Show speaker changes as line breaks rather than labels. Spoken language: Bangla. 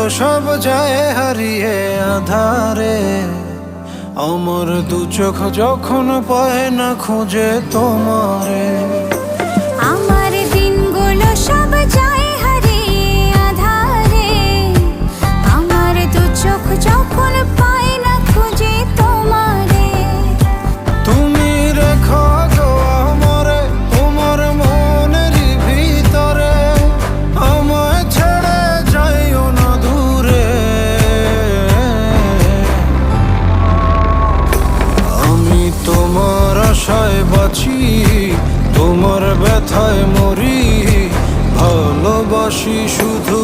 সব যায় হারিয়ে আধারে। আমার দু চোখ যখন পায় না খুঁজে তোমারে।
আমার দিনগুলো সব যায় হারিয়ে আঁধারে। আমার দু চোখ যখন পায় না খুঁজে তোমারে।
তুমি রেখো গো আমারে তোমার মনেরই ভিতরে, আমায় ছেড়ে যাইও না দূরে। আমি তোমার আশায় বাঁচি, তোমার ব্যথায় মরি, ভালোবাসি শুধু